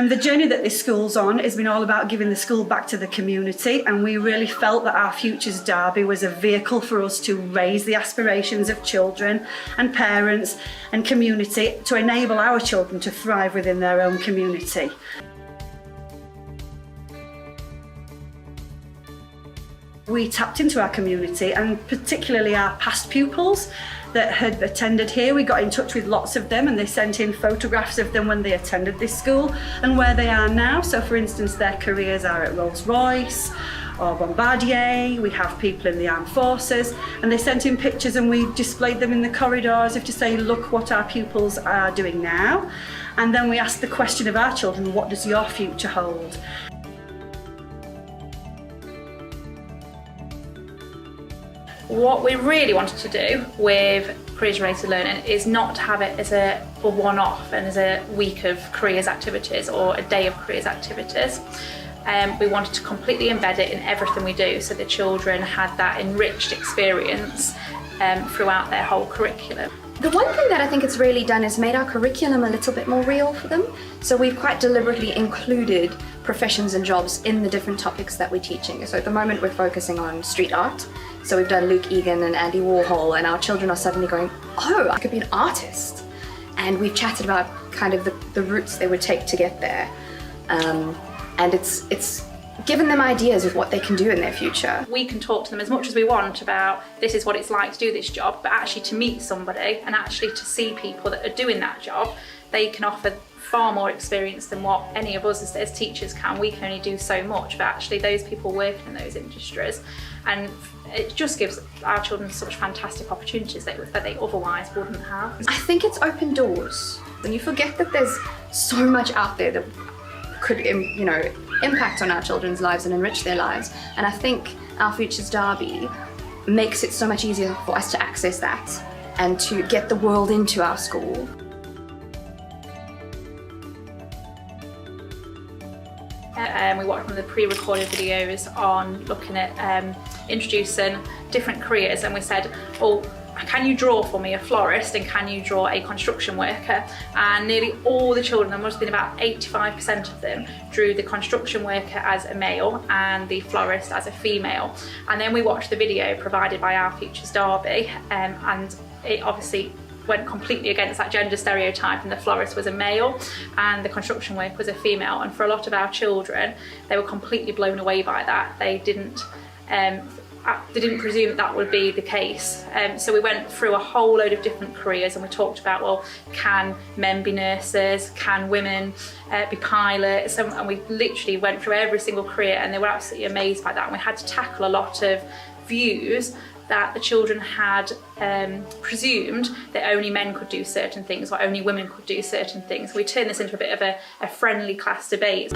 The journey that this school's on has been all about giving the school back to the community, and we really felt that our Futures Derby was a vehicle for us to raise the aspirations of children and parents and community to enable our children to thrive within their own community. We tapped into our community, and particularly our past pupils that had attended here. We got in touch with lots of them, and they sent in photographs of them when they attended this school and where they are now. So for instance, their careers are at Rolls-Royce or Bombardier. We have people in the armed forces, and they sent in pictures and we displayed them in the corridor as if to say, look what our pupils are doing now. And then we asked the question of our children, what does your future hold? What we really wanted to do with careers-related learning is not to have it as a one-off and as a week of careers activities or a day of careers activities. We wanted to completely embed it in everything we do, so the children had that enriched experience throughout their whole curriculum. The one thing that I think it's really done is made our curriculum a little bit more real for them. So we've quite deliberately included professions and jobs in the different topics that we're teaching. So at the moment we're focusing on street art. So we've done Luke Egan and Andy Warhol, and our children are suddenly going, oh, I could be an artist. And we've chatted about kind of the routes they would take to get there. And it's given them ideas of what they can do in their future. We can talk to them as much as we want about this is what it's like to do this job, but actually to meet somebody and actually to see people that are doing that job, they can offer far more experience than what any of us as teachers can. We can only do so much, but actually those people working in those industries, and it just gives our children such fantastic opportunities that they otherwise wouldn't have. I think it's opened doors, and you forget that there's so much out there that could, you know, impact on our children's lives and enrich their lives. And I think our Futures Derby makes it so much easier for us to access that and to get the world into our school. We watched one of the pre-recorded videos on looking at introducing different careers, and we said, oh, can you draw for me a florist and can you draw a construction worker? And nearly all the children, there must have been about 85% of them, drew the construction worker as a male and the florist as a female. And then we watched the video provided by our Futures Derby, and it obviously went completely against that gender stereotype, and the florist was a male and the construction worker was a female. And for a lot of our children, they were completely blown away by that. They didn't presume that would be the case. So we went through a whole load of different careers, and we talked about, well, can men be nurses? Can women be pilots? And we literally went through every single career, and they were absolutely amazed by that. And we had to tackle a lot of views that the children had presumed that only men could do certain things or only women could do certain things. We turned this into a bit of a friendly class debate.